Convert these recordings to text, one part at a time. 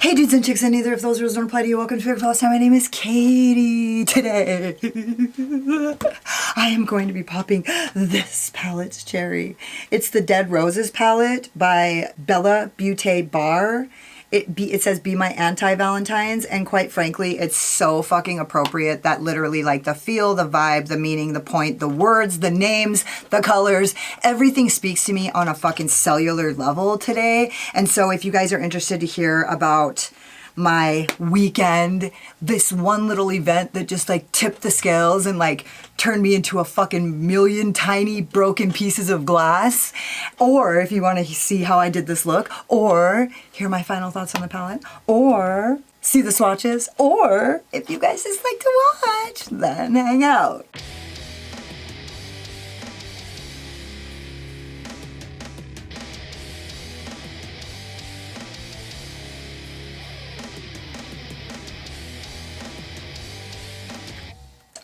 Hey dudes and chicks, and neither of those rules don't apply to you. Welcome to Figure for Last Time. My name is Katie. Today, I am going to be popping this palette's cherry. It's the Dead Roses palette by Beauté Bar. It says be my anti-Valentines, and quite frankly, it's so fucking appropriate that literally like the feel, the vibe, the meaning, the point, the words, the names, the colors, everything speaks to me on a fucking cellular level today. And so if you guys are interested to hear about my weekend, this one little event that just like tipped the scales and like turned me into a fucking million tiny broken pieces of glass, or if you want to see how I did this look, or hear my final thoughts on the palette, or see the swatches, or if you guys just like to watch, then hang out.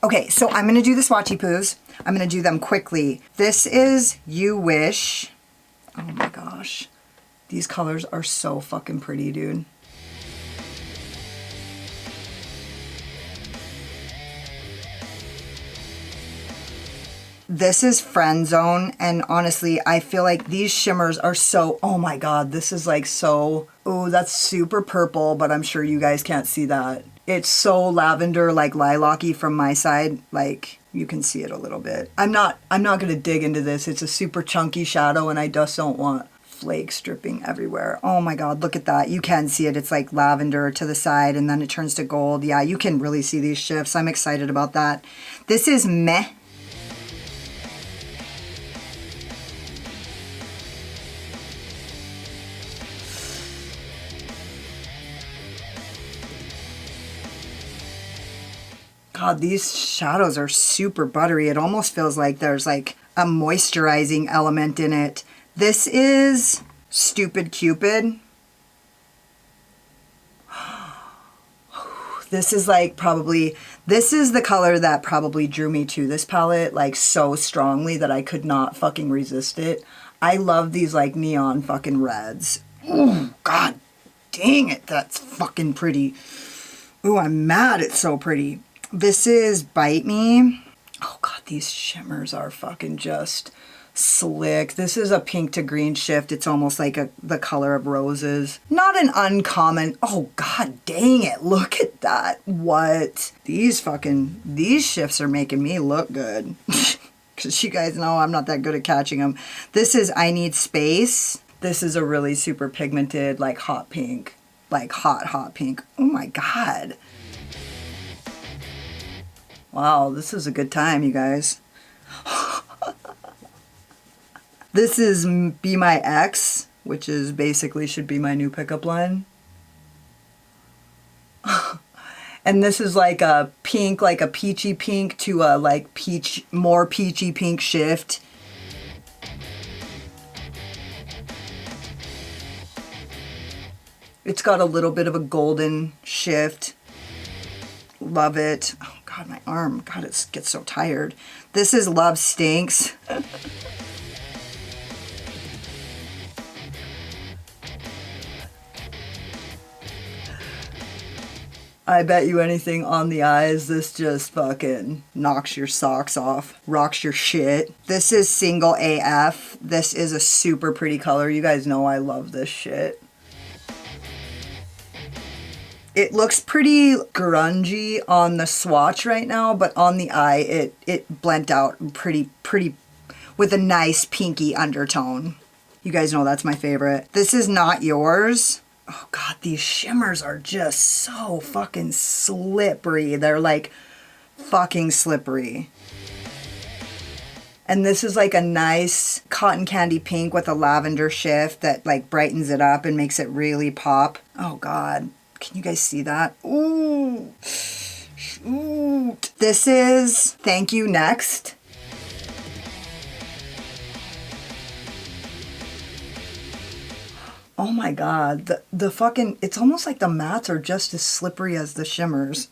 Okay, so I'm gonna do the swatchy poos. I'm gonna do them quickly. This is You Wish. Oh my gosh. These colors are so fucking pretty, dude. This is Friend Zone, and honestly, I feel like these shimmers are so, oh my god, this is like so, oh, that's super purple, but I'm sure you guys can't see that. It's so lavender, like lilac-y from my side, like you can see it a little bit. I'm not gonna dig into this. It's a super chunky shadow and I just don't want flakes dripping everywhere. Oh my god, look at that. You can see it. It's like lavender to the side and then it turns to gold. Yeah, you can really see these shifts. I'm excited about that. This is Meh. God, these shadows are super buttery. It almost feels like there's like a moisturizing element in it. This is Stupid Cupid. This is like probably, this is the color that probably drew me to this palette like so strongly that I could not fucking resist it. I love these like neon fucking reds. Oh, God dang it, that's fucking pretty. Ooh, I'm mad it's so pretty. This is Bite Me. Oh god, these shimmers are fucking just slick. This is a pink to green shift. It's almost like the color of roses. Not an uncommon, oh god dang it, look at that. What? These shifts are making me look good. Because you guys know I'm not that good at catching them. This is I Need Space. This is a really super pigmented, like hot pink. Like hot pink. Oh my god. Wow, this is a good time, you guys. This is Be My Ex, which is basically should be my new pickup line. And this is like a pink, like a peachy pink to a like more peachy pink shift. It's got a little bit of a golden shift. Love it. Oh god, my arm. God, it gets so tired. This is Love Stinks. I bet you anything on the eyes, this just fucking knocks your socks off. Rocks your shit. This is Single AF. This is a super pretty color. You guys know I love this shit. It looks pretty grungy on the swatch right now, but on the eye, it blent out pretty with a nice pinky undertone. You guys know that's my favorite. This is Not Yours. Oh god, these shimmers are just so fucking slippery. They're like fucking slippery. And this is like a nice cotton candy pink with a lavender shift that like brightens it up and makes it really pop. Oh god. Can you guys see that? Ooh. Shoot. This is Thank You Next. Oh my god. The fucking, it's almost like the mattes are just as slippery as the shimmers.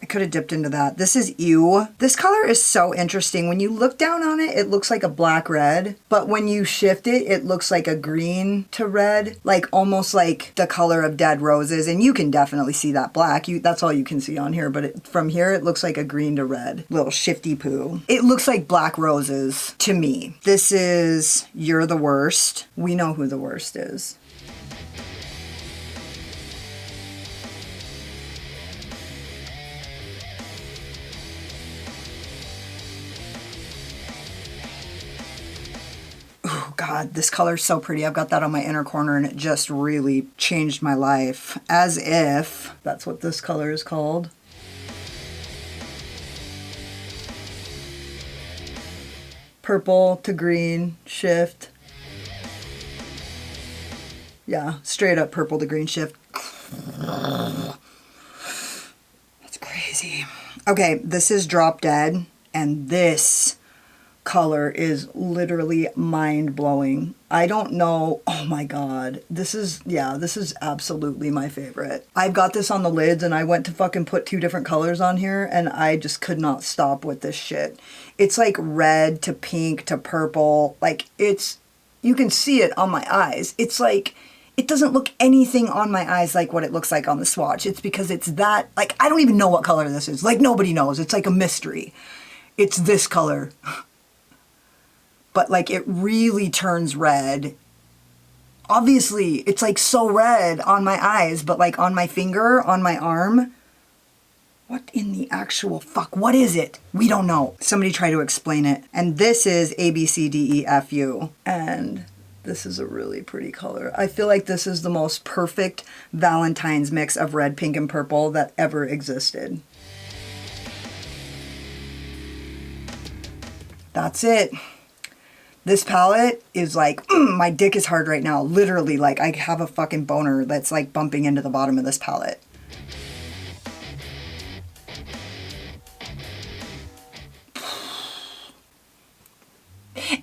I could have dipped into that. This is Ew. This color is so interesting. When you look down on it, it looks like a black red, but when you shift it, it looks like a green to red, like almost like the color of dead roses. And you can definitely see that black. That's all you can see on here, but from here, it looks like a green to red. Little shifty poo. It looks like black roses to me. This is You're the Worst. We know who the worst is. Oh God, this color is so pretty. I've got that on my inner corner and it just really changed my life. As if that's what this color is called. Purple to green shift. Yeah, straight up purple to green shift. That's crazy. Okay, this is Drop Dead, and this color is literally mind-blowing. I don't know. Oh my God. This is absolutely my favorite. I've got this on the lids and I went to fucking put 2 different colors on here and I just could not stop with this shit. It's like red to pink to purple. Like you can see it on my eyes. It's like, it doesn't look anything on my eyes like what it looks like on the swatch. It's because it's that, like, I don't even know what color this is. Like, nobody knows. It's like a mystery. It's this color. But like it really turns red. Obviously, it's like so red on my eyes, but like on my finger, on my arm. What in the actual fuck? What is it? We don't know. Somebody try to explain it. And this is ABCDEFU. And this is a really pretty color. I feel like this is the most perfect Valentine's mix of red, pink, and purple that ever existed. That's it. This palette is like, my dick is hard right now. Literally, like, I have a fucking boner that's like bumping into the bottom of this palette.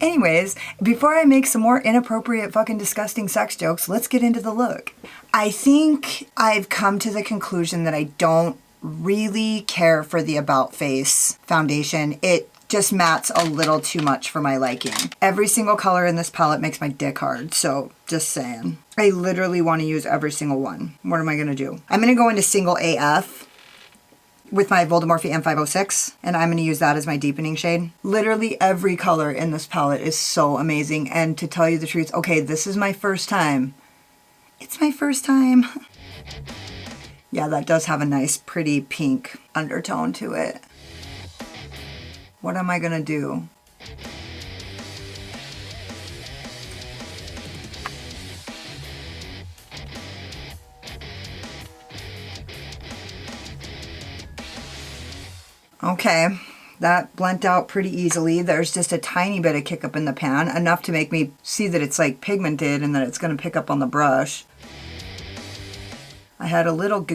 Anyways, before I make some more inappropriate fucking disgusting sex jokes, let's get into the look. I think I've come to the conclusion that I don't really care for the About Face foundation. It just mattes a little too much for my liking. Every single color in this palette makes my dick hard, so just saying. I literally want to use every single one. What am I gonna do? I'm gonna go into single AF with my Voldemorphe M506, and I'm gonna use that as my deepening shade. Literally every color in this palette is so amazing, and to tell you the truth, okay, this is my first time. It's my first time. Yeah, that does have a nice, pretty pink undertone to it. What am I gonna do? Okay, that blent out pretty easily. There's just a tiny bit of kick up in the pan, enough to make me see that it's like pigmented and that it's gonna pick up on the brush. I had a little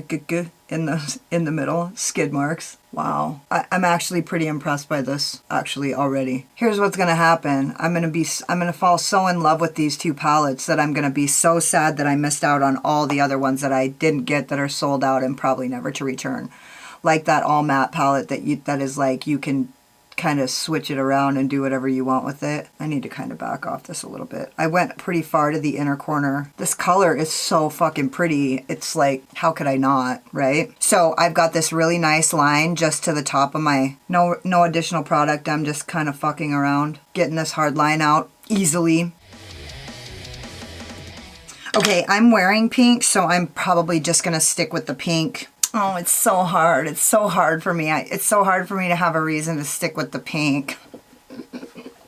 in the middle, skid marks. Wow, I'm actually pretty impressed by this actually already. Here's what's gonna happen. I'm gonna fall so in love with these 2 palettes that I'm gonna be so sad that I missed out on all the other ones that I didn't get that are sold out and probably never to return. Like that all matte palette that is like you can kind of switch it around and do whatever you want with it. I need to kind of back off this a little bit. I went pretty far to the inner corner. This color is so fucking pretty. It's like, how could I not, right? So I've got this really nice line just to the top of my, no additional product. I'm just kind of fucking around, getting this hard line out easily. Okay, I'm wearing pink, so I'm probably just gonna stick with the pink. Oh, it's so hard. It's so hard for me. It's so hard for me to have a reason to stick with the pink.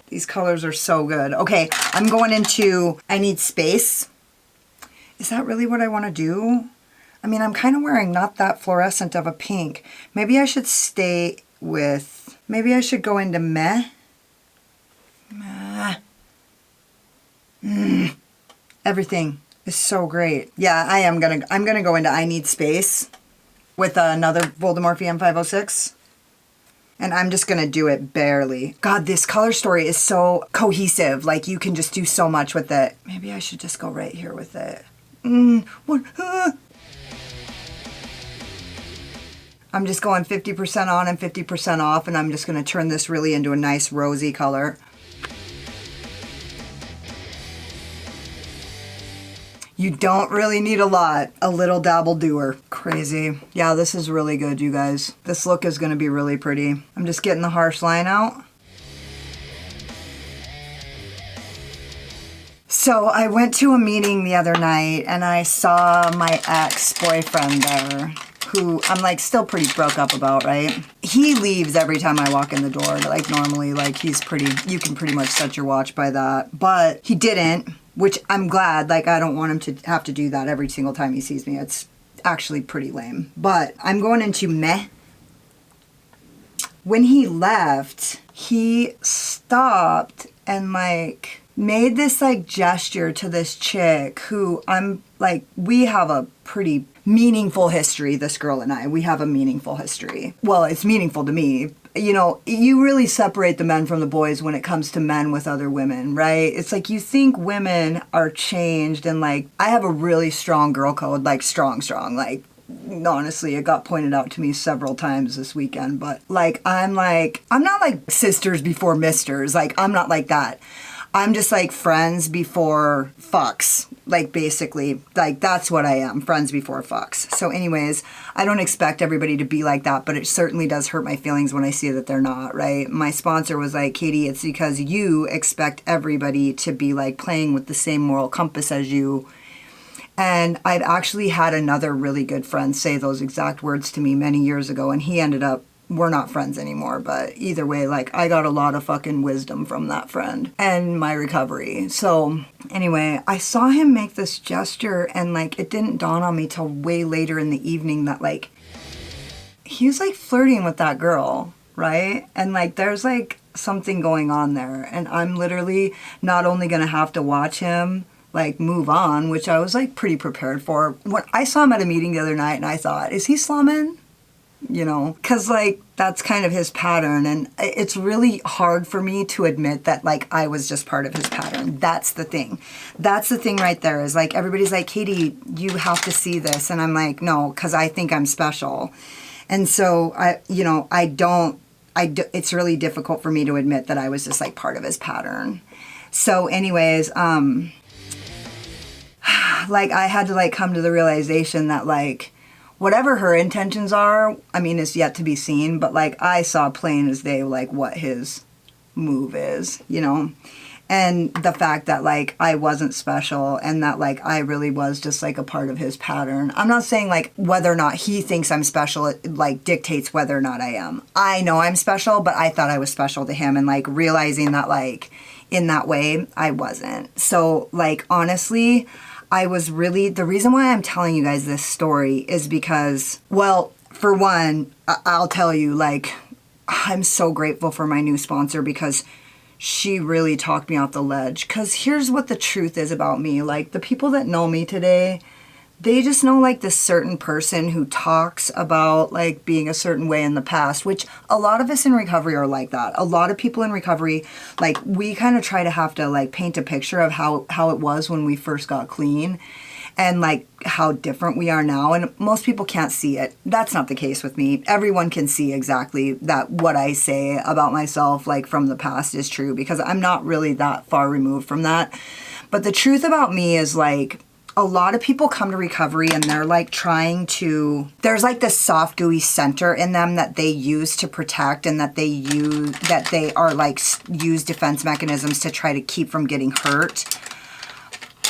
These colors are so good. Okay, I'm going into I Need Space. Is that really what I want to do? I mean, I'm kind of wearing not that fluorescent of a pink. Maybe I should stay with, maybe I should go into Meh. Everything is so great. Yeah, I'm gonna go into I Need Space with another Voldemorphe M506. And I'm just gonna do it barely. God, this color story is so cohesive. Like, you can just do so much with it. Maybe I should just go right here with it. I'm just going 50% on and 50% off, and I'm just going to turn this really into a nice rosy color. You don't really need a lot. A little dabble doer. Crazy. Yeah, this is really good, you guys. This look is going to be really pretty. I'm just getting the harsh line out. So I went to a meeting the other night and I saw my ex-boyfriend there, who I'm like still pretty broke up about, right? He leaves every time I walk in the door. Like normally, like he's pretty, you can pretty much set your watch by that. But he didn't, which I'm glad. Like I don't want him to have to do that every single time he sees me. It's actually pretty lame. But I'm going into meh. When he left, he stopped and like made this like gesture to this chick who I'm like, we have a pretty meaningful history, this girl and I. We have a meaningful history. Well, it's meaningful to me. You know, you really separate the men from the boys when it comes to men with other women, right? It's like you think women are changed and like, I have a really strong girl code, like strong, like, honestly, it got pointed out to me several times this weekend, but like, I'm not like sisters before misters. Like, I'm not like that. I'm just like friends before fucks. Like basically, like that's what I am, friends before fucks. So anyways, I don't expect everybody to be like that, but it certainly does hurt my feelings when I see that they're not, right? My sponsor was like, Katie, it's because you expect everybody to be like playing with the same moral compass as you. And I've actually had another really good friend say those exact words to me many years ago, and he ended up, we're not friends anymore, but either way, like I got a lot of fucking wisdom from that friend and my recovery. So anyway, I saw him make this gesture and like it didn't dawn on me till way later in the evening that like he was like flirting with that girl, right? And like there's like something going on there, and I'm literally not only gonna have to watch him like move on, which I was like pretty prepared for. When I saw him at a meeting the other night and I thought, is he slumming? You know, because like that's kind of his pattern, and it's really hard for me to admit that like I was just part of his pattern. That's the thing right there, is like everybody's like, Katie, you have to see this, and I'm like, no, because I think I'm special. And so it's really difficult for me to admit that I was just like part of his pattern. So anyways, like I had to like come to the realization that like whatever her intentions are, I mean, it's yet to be seen, but like I saw plain as day like what his move is, you know? And the fact that like I wasn't special and that like I really was just like a part of his pattern. I'm not saying like whether or not he thinks I'm special, it like dictates whether or not I am. I know I'm special, but I thought I was special to him, and like realizing that like in that way I wasn't. So like honestly, I was really, the reason why I'm telling you guys this story is because, well, for one, I'll tell you, like, I'm so grateful for my new sponsor because she really talked me off the ledge. Because here's what the truth is about me. Like, the people that know me today, they just know, like, this certain person who talks about, like, being a certain way in the past, which a lot of us in recovery are like that. A lot of people in recovery, like, we kind of try to have to, like, paint a picture of how it was when we first got clean and, like, how different we are now. And most people can't see it. That's not the case with me. Everyone can see exactly that what I say about myself, like, from the past is true because I'm not really that far removed from that. But the truth about me is, like, a lot of people come to recovery and they're like trying to, there's like this soft gooey center in them that they use to protect, and that they are like use defense mechanisms to try to keep from getting hurt.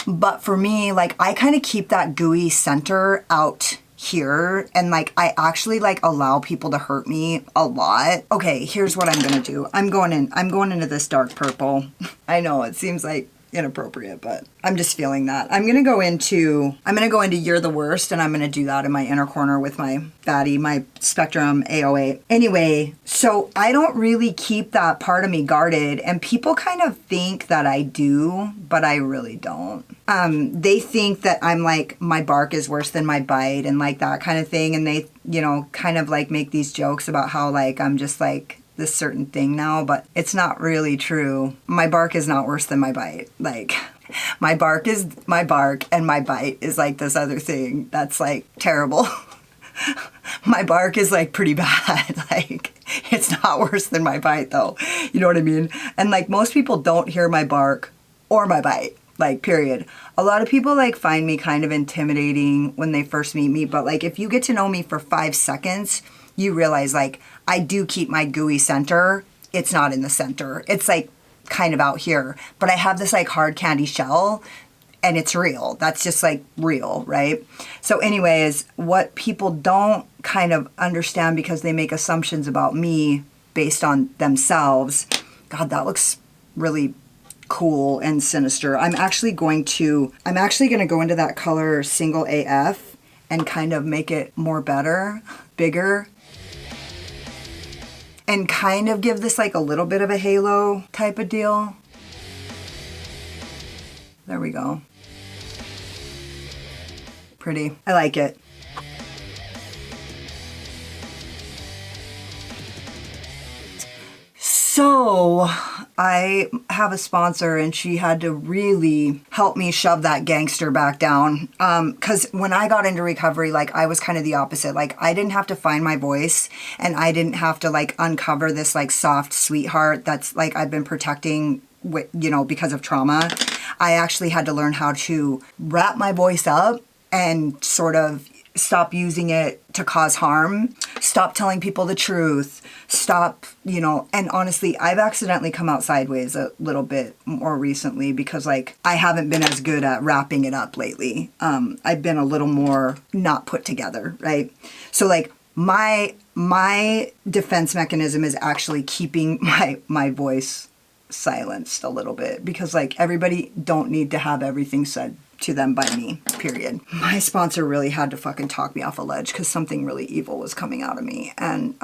But for me, like I kind of keep that gooey center out here, and like I actually like allow people to hurt me a lot. Okay, here's what I'm gonna do. I'm going into this dark purple. I know it seems like inappropriate, but I'm just feeling that. I'm gonna go into You're the Worst, and I'm gonna do that in my inner corner with my baddie, my Spectrum A08. Anyway, so I don't really keep that part of me guarded, and people kind of think that I do, but I really don't. They think that I'm like, my bark is worse than my bite and like that kind of thing, and they, you know, kind of like make these jokes about how like I'm just like this certain thing now, but it's not really true. My bark is not worse than my bite. Like my bark is my bark and my bite is like this other thing that's like terrible. My bark is like pretty bad. Like, it's not worse than my bite though. You know what I mean? And like most people don't hear my bark or my bite, like period. A lot of people like find me kind of intimidating when they first meet me, but like if you get to know me for 5 seconds, you realize like I do keep my gooey center. It's not in the center. It's like kind of out here, but I have this like hard candy shell and it's real. That's just like real, right? So anyways, what people don't kind of understand because they make assumptions about me based on themselves. God, that looks really cool and sinister. I'm actually going to go into that color Single AF and kind of make it more bigger, and kind of give this like a little bit of a halo type of deal. There we go. Pretty. I like it. So I have a sponsor and she had to really help me shove that gangster back down. Cause when I got into recovery, like I was kind of the opposite. Like I didn't have to find my voice and I didn't have to like uncover this like soft sweetheart that's like I've been protecting with, you know, because of trauma. I actually had to learn how to wrap my voice up and sort of stop using it to cause harm, stop telling people the truth, stop, you know, and honestly, I've accidentally come out sideways a little bit more recently because like I haven't been as good at wrapping it up lately. I've been a little more not put together, right? So like my defense mechanism is actually keeping my voice silenced a little bit because like everybody don't need to have everything said to them by me, period. My sponsor really had to fucking talk me off a ledge because something really evil was coming out of me. And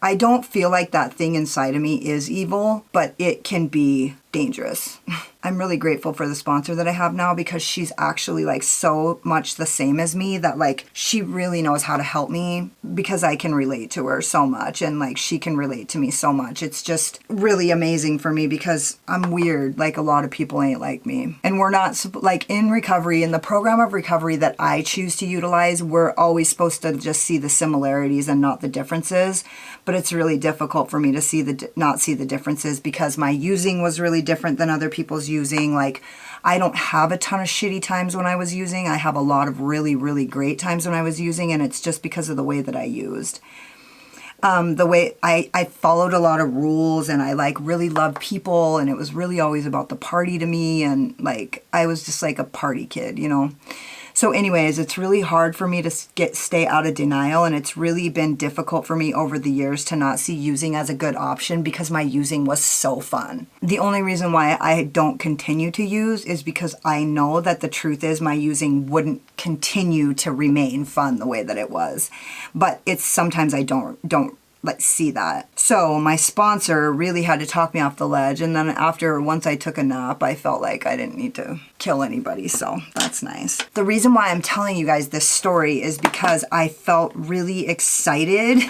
I don't feel like that thing inside of me is evil, but it can be dangerous. I'm really grateful for the sponsor that I have now because she's actually like so much the same as me that like she really knows how to help me because I can relate to her so much and like she can relate to me so much. It's just really amazing for me because I'm weird. Like a lot of people ain't like me. And we're not like in recovery, in the program of recovery that I choose to utilize, we're always supposed to just see the similarities and not the differences. But it's really difficult for me to not see the differences because my using was really different than other people's using. Like I don't have a ton of shitty times when I was using. I have a lot of really, really great times when I was using, and it's just because of the way that I used. The way I followed a lot of rules and I like really loved people and it was really always about the party to me and like I was just like a party kid, you know. So anyways, it's really hard for me to stay out of denial, and it's really been difficult for me over the years to not see using as a good option because my using was so fun. The only reason why I don't continue to use is because I know that the truth is my using wouldn't continue to remain fun the way that it was. But it's sometimes I don't let's see that. So my sponsor really had to talk me off the ledge, and then once I took a nap, I felt like I didn't need to kill anybody, so that's nice. The reason why I'm telling you guys this story is because I felt really excited.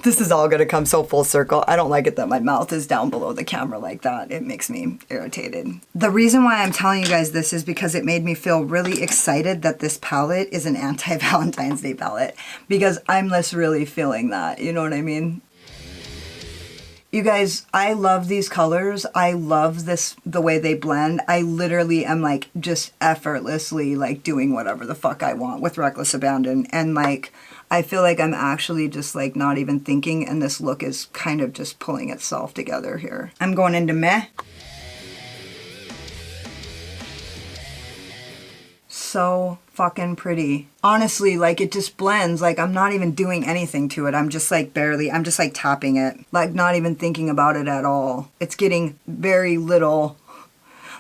This is all gonna come so full circle. I don't like it that my mouth is down below the camera like that. It makes me irritated. The reason why I'm telling you guys this is because it made me feel really excited that this palette is an anti-Valentine's Day palette because I'm less really feeling that, you know what I mean? You guys, I love these colors. I love the way they blend. I literally am like just effortlessly like doing whatever the fuck I want with reckless abandon, and like I feel like I'm actually just like not even thinking, and this look is kind of just pulling itself together here. I'm going into meh. So fucking pretty. Honestly, like it just blends. Like I'm not even doing anything to it. I'm just like tapping it. Like not even thinking about it at all. It's getting very little.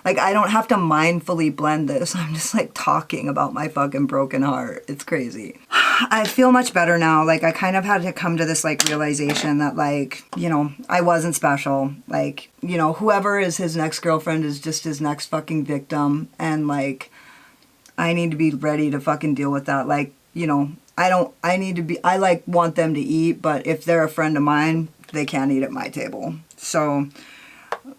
Like I don't have to mindfully blend this. I'm just like talking about my fucking broken heart. It's crazy. I feel much better now. Like I kind of had to come to this like realization that like, you know, I wasn't special. Like, you know, whoever is his next girlfriend is just his next fucking victim. And like, I need to be ready to fucking deal with that. Like, you know, I like want them to eat, but if they're a friend of mine, they can't eat at my table. So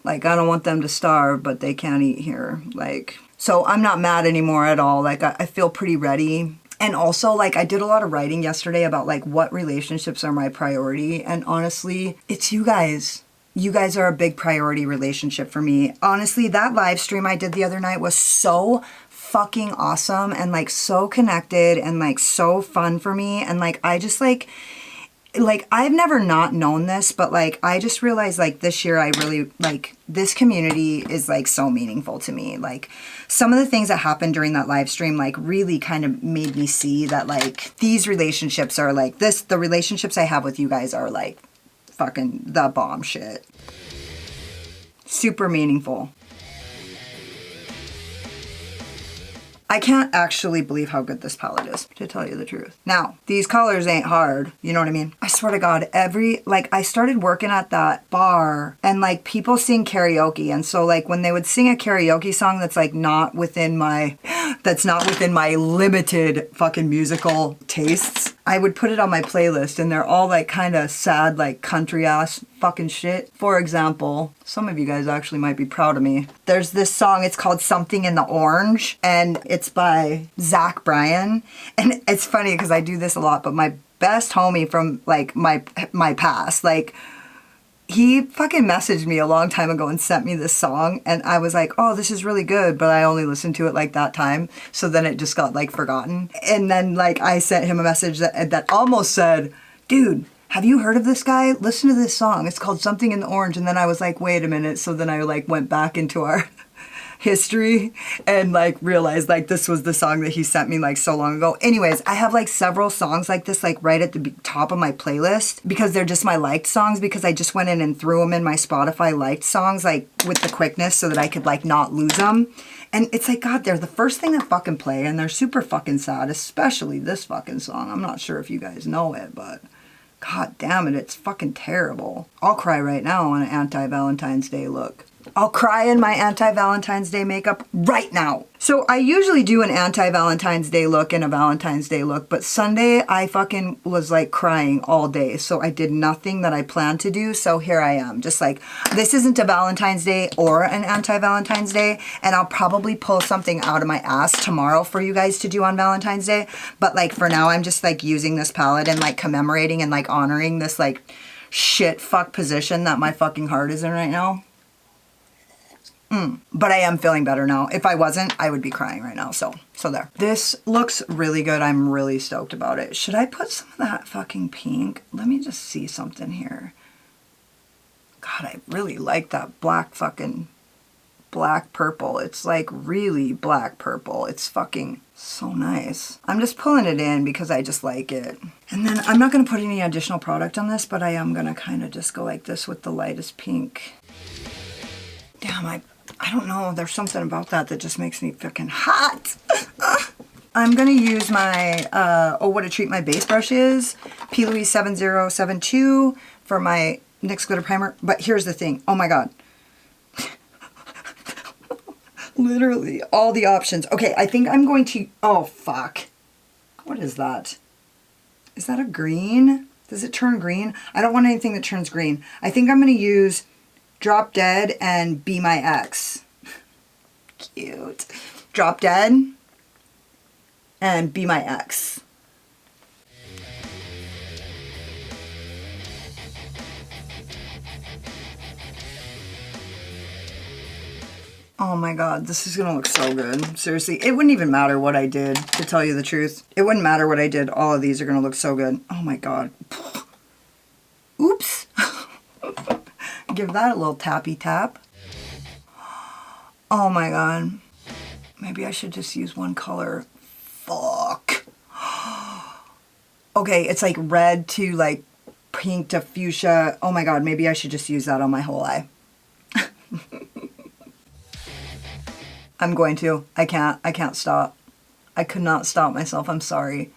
like, I don't want them to starve, but they can't eat here. Like, so I'm not mad anymore at all. Like I feel pretty ready. And also, like, I did a lot of writing yesterday about, like, what relationships are my priority. And honestly, it's you guys. You guys are a big priority relationship for me. Honestly, that live stream I did the other night was so fucking awesome and, like, so connected and, like, so fun for me. And, like, I just, like, I've never not known this, but, like, I just realized, like, this year I really, like, this community is, like, so meaningful to me. Like, some of the things that happened during that live stream, like, really kind of made me see that, like, these relationships are, like, the relationships I have with you guys are, like, fucking the bomb shit. Super meaningful. I can't actually believe how good this palette is, to tell you the truth. Now, these colors ain't hard, you know what I mean? I swear to God, I started working at that bar and, like, people sing karaoke. And so, like, when they would sing a karaoke song that's, like, not within my limited fucking musical tastes, I would put it on my playlist, and they're all, like, kind of sad, like, country ass fucking shit. For example, some of you guys actually might be proud of me. There's this song, it's called Something in the Orange, and it's by Zach Bryan. And it's funny because I do this a lot, but my best homie from, like, my past, like, he fucking messaged me a long time ago and sent me this song, and I was like, oh, this is really good, but I only listened to it, like, that time, so then it just got, like, forgotten. And then, like, I sent him a message that almost said, dude, have you heard of this guy? Listen to this song. It's called Something in the Orange. And then I was like, wait a minute. So then I, like, went back into our history and, like, realized, like, this was the song that he sent me, like, so long ago. Anyways, I have, like, several songs like this, like, right at the top of my playlist because they're just my liked songs, because I just went in and threw them in my Spotify liked songs, like, with the quickness so that I could, like, not lose them. And it's like, God, they're the first thing that fucking play, and they're super fucking sad, especially this fucking song. I'm not sure if you guys know it, but God damn it, it's fucking terrible. I'll cry right now on an anti-Valentine's Day look. I'll cry in my anti-Valentine's Day makeup right now. So I usually do an anti-Valentine's Day look and a Valentine's Day look, but Sunday I fucking was, like, crying all day. So I did nothing that I planned to do. So here I am, just like, this isn't a Valentine's Day or an anti-Valentine's Day, and I'll probably pull something out of my ass tomorrow for you guys to do on Valentine's Day. But, like, for now, I'm just, like, using this palette and, like, commemorating and, like, honoring this, like, shit fuck position that my fucking heart is in right now. But I am feeling better now. If I wasn't, I would be crying right now. So there. This looks really good. I'm really stoked about it. Should I put some of that fucking pink? Let me just see something here. God, I really like that black purple. It's, like, really black purple. It's fucking so nice. I'm just pulling it in because I just like it. And then I'm not going to put any additional product on this, but I am going to kind of just go like this with the lightest pink. Damn, I don't know. There's something about that just makes me freaking hot. I'm going to use my, oh, what a treat my base brush is. P. Louise 7072 for my NYX Glitter Primer. But here's the thing. Oh my God. Literally all the options. Okay, I think I'm going to, oh fuck. What is that? Is that a green? Does it turn green? I don't want anything that turns green. I think I'm going to use Drop Dead and Be My Ex. Cute. Drop Dead and Be My Ex. Oh my God, this is gonna look so good. Seriously, it wouldn't even matter what I did, to tell you the truth. It wouldn't matter what I did. All of these are gonna look so good. Oh my God. Oops. Give that a little tappy tap. Oh my God. Maybe I should just use one color. Fuck. Okay, it's like red to like pink to fuchsia. Oh my God, maybe I should just use that on my whole eye. I'm going to. I can't stop. I could not stop myself. I'm sorry.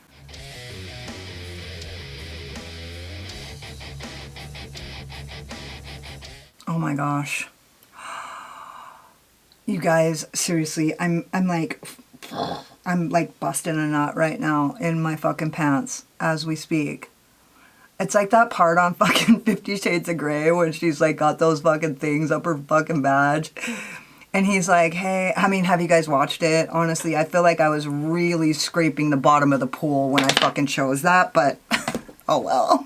Oh my gosh. You guys, seriously, I'm like busting a nut right now in my fucking pants as we speak. It's like that part on fucking 50 Shades of Grey when she's like got those fucking things up her fucking badge. And he's like, hey, I mean, have you guys watched it? Honestly, I feel like I was really scraping the bottom of the pool when I fucking chose that, but oh well.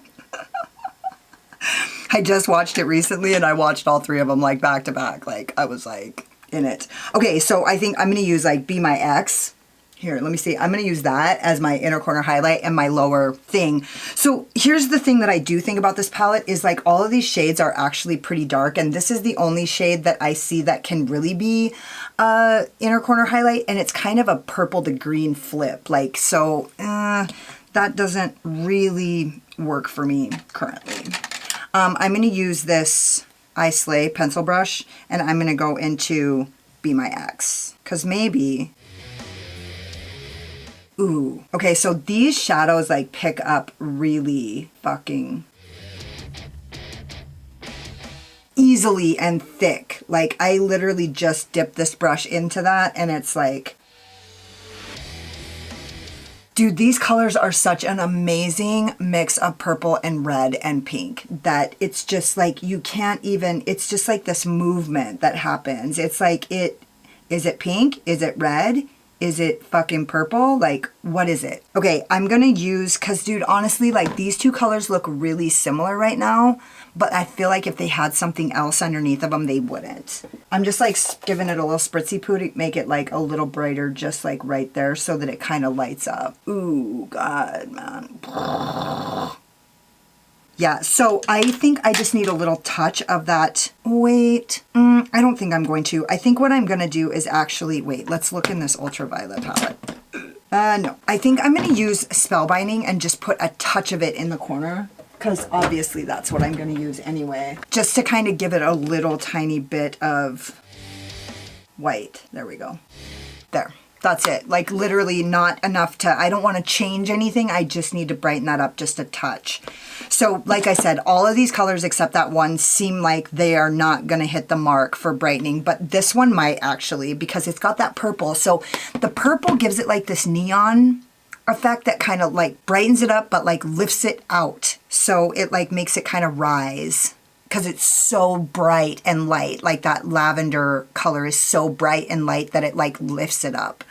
I just watched it recently and I watched all 3 of them like back to back. Like I was like in it. Okay, so I think I'm gonna use like Be My Ex. Here, let me see. I'm going to use that as my inner corner highlight and my lower thing. So here's the thing that I do think about this palette is like all of these shades are actually pretty dark. And this is the only shade that I see that can really be inner corner highlight. And it's kind of a purple to green flip. Like, so that doesn't really work for me currently. I'm going to use this I Slay pencil brush and I'm going to go into Be My Ex. Because maybe... Ooh. Okay, so these shadows like pick up really fucking easily and thick. Like I literally just dipped this brush into that and it's like, dude, these colors are such an amazing mix of purple and red and pink that it's just like, you can't even, it's just like this movement that happens. It's like is it pink? Is it red? Is it fucking purple? Like, what is it? Okay, I'm gonna use, cause dude, honestly, like these 2 colors look really similar right now, but I feel like if they had something else underneath of them, they wouldn't. I'm just like giving it a little spritzy poo to make it like a little brighter, just like right there so that it kind of lights up. Ooh, God, man. Yeah, so I think I just need a little touch of that. Wait, I don't think I'm going to. I think what I'm going to do is actually, wait, let's look in this ultraviolet palette. No, I think I'm going to use Spellbinding and just put a touch of it in the corner because obviously that's what I'm going to use anyway. Just to kind of give it a little tiny bit of white. There we go. There. That's it. Like literally not enough to, I don't want to change anything. I just need to brighten that up just a touch. So like I said, all of these colors except that one seem like they are not going to hit the mark for brightening, but this one might actually because it's got that purple. So the purple gives it like this neon effect that kind of like brightens it up, but like lifts it out. So it like makes it kind of rise. Because it's so bright and light, like that lavender color is so bright and light that it like lifts it up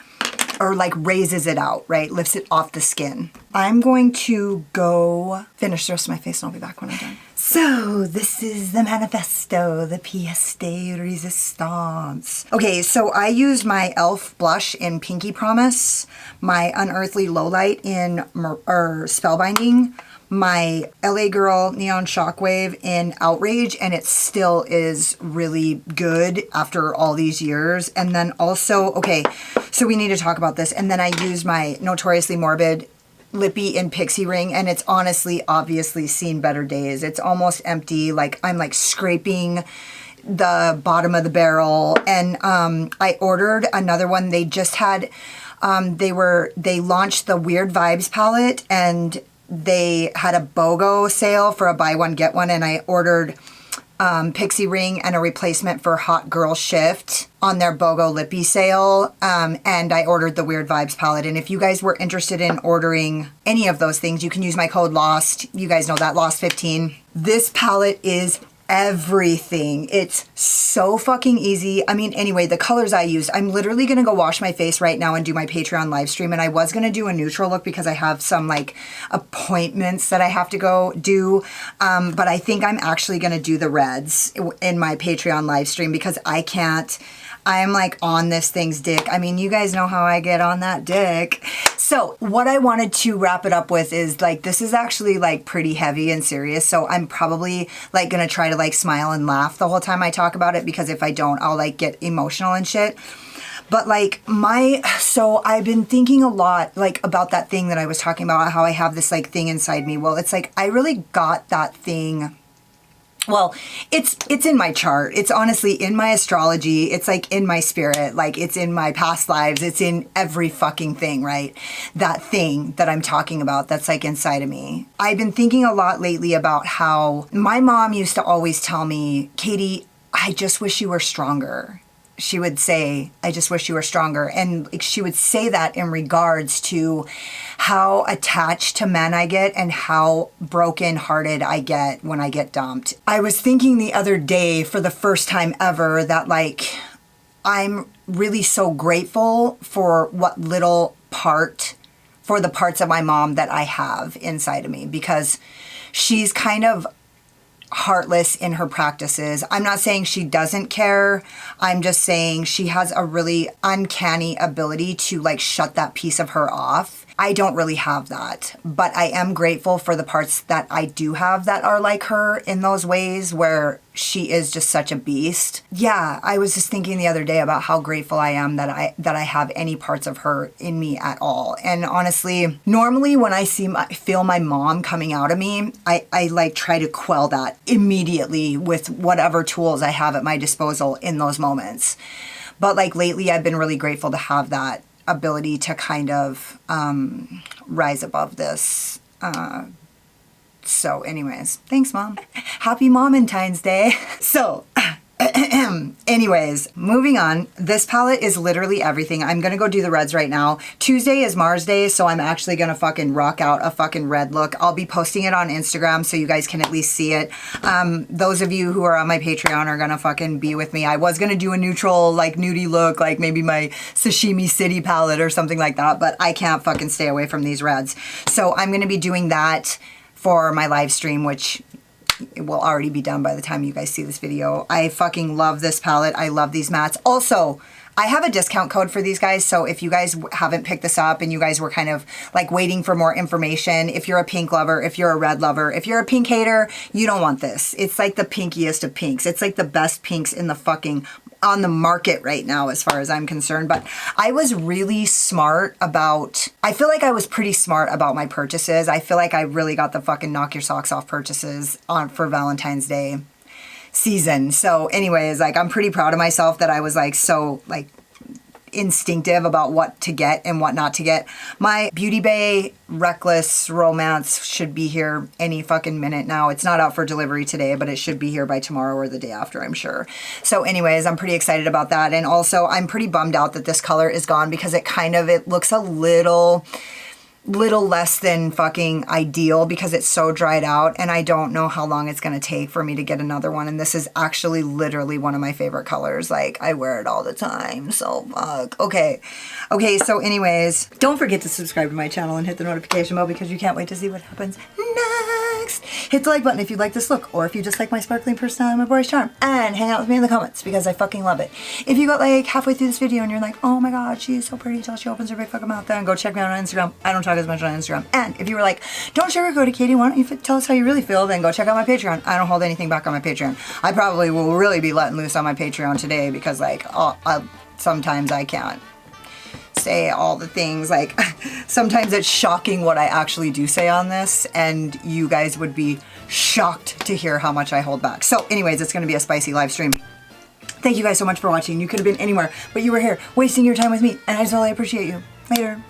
or like raises it out, right? Lifts it off the skin. I'm going to go finish the rest of my face and I'll be back when I'm done. So this is the manifesto, the pièce de résistance. Okay, so I used my e.l.f. blush in Pinky Promise, my Unearthly Lowlight in Spellbinding, my LA Girl Neon Shockwave in Outrage, and it still is really good after all these years. And then also, okay, so we need to talk about this. And then I used my Notoriously Morbid Lippy in Pixie Ring, and it's honestly, obviously seen better days. It's almost empty. Like I'm like scraping the bottom of the barrel. And I ordered another one. They just had, they launched the Weird Vibes palette, and they had a BOGO sale for a buy one get one, and I ordered Pixie Ring and a replacement for Hot Girl Shift on their BOGO Lippy sale, and I ordered the Weird Vibes palette. And if you guys were interested in ordering any of those things, you can use my code LOST. You guys know that, LOST15. This palette is everything. It's so fucking easy. I mean, anyway, the colors I used, I'm literally gonna go wash my face right now and do my Patreon live stream, and I was gonna do a neutral look because I have some like appointments that I have to go do, but I think I'm actually gonna do the reds in my Patreon live stream because I'm like on this thing's dick. I mean, you guys know how I get on that dick. So what I wanted to wrap it up with is like, this is actually like pretty heavy and serious. So I'm probably like gonna try to like smile and laugh the whole time I talk about it, because if I don't, I'll like get emotional and shit. But like so I've been thinking a lot like about that thing that I was talking about, how I have this like thing inside me. Well, it's like, I really got that thing. Well, it's in my chart. It's honestly in my astrology. It's like in my spirit. Like it's in my past lives. It's in every fucking thing, right? That thing that I'm talking about that's like inside of me. I've been thinking a lot lately about how my mom used to always tell me, Katie, I just wish you were stronger. She would say, I just wish you were stronger. And she would say that in regards to how attached to men I get and how broken-hearted I get when I get dumped. I was thinking the other day for the first time ever that like, I'm really so grateful for what little part, for the parts of my mom that I have inside of me, because she's kind of heartless in her practices. I'm not saying she doesn't care. I'm just saying she has a really uncanny ability to like shut that piece of her off. I don't really have that, but I am grateful for the parts that I do have that are like her in those ways where she is just such a beast. Yeah, I was just thinking the other day about how grateful I am that I have any parts of her in me at all. And honestly, normally when I feel my mom coming out of me, I like try to quell that immediately with whatever tools I have at my disposal in those moments. But like lately, I've been really grateful to have that ability to kind of rise above this. So anyways, thanks, Mom. Happy Momentine's Day. So anyways, moving on. This palette is literally everything. I'm gonna go do the reds right now. Tuesday is Mars Day, so I'm actually gonna fucking rock out a fucking red look. I'll be posting it on Instagram so you guys can at least see it. Those of you who are on my Patreon are gonna fucking be with me. I was gonna do a neutral, like, nudie look, like maybe my Sashimi City palette or something like that, but I can't fucking stay away from these reds. So I'm gonna be doing that for my live stream, which it will already be done by the time you guys see this video. I fucking love this palette. I love these mattes. Also, I have a discount code for these guys, so if you guys haven't picked this up and you guys were kind of like waiting for more information, if you're a pink lover, if you're a red lover, if you're a pink hater, you don't want this. It's like the pinkiest of pinks. It's like the best pinks in the fucking on the market right now as far as I'm concerned. But I was really smart about, I feel like I was pretty smart about my purchases. I feel like I really got the fucking knock your socks off purchases on for Valentine's Day season. So anyways, like I'm pretty proud of myself that I was like so like instinctive about what to get and what not to get. My Beauty Bay Reckless Romance should be here any fucking minute now. It's not out for delivery today, but it should be here by tomorrow or the day after, I'm sure. So anyways, I'm pretty excited about that. And also I'm pretty bummed out that this color is gone because it looks a little less than fucking ideal because it's so dried out, and I don't know how long it's gonna take for me to get another one. And this is actually literally one of my favorite colors. Like I wear it all the time, so fuck. Okay, so anyways, don't forget to subscribe to my channel and hit the notification bell because you can't wait to see what happens next. Hit the like button if you like this look, or if you just like my sparkling personality and my boyish charm, and hang out with me in the comments because I fucking love it. If you got like halfway through this video and you're like, oh my god, she's so pretty till she opens her big fucking mouth, then go check me out on Instagram. I don't talk as much on Instagram. And if you were like, don't sugarcoat it, Katie, why don't you tell us how you really feel, then go check out my Patreon. I don't hold anything back on my Patreon. I probably will really be letting loose on my Patreon today because like sometimes I can't say all the things. Like sometimes it's shocking what I actually do say on this, and you guys would be shocked to hear how much I hold back. So anyways, it's going to be a spicy live stream. Thank you guys so much for watching. You could have been anywhere, but you were here wasting your time with me, and I just really appreciate you. Later.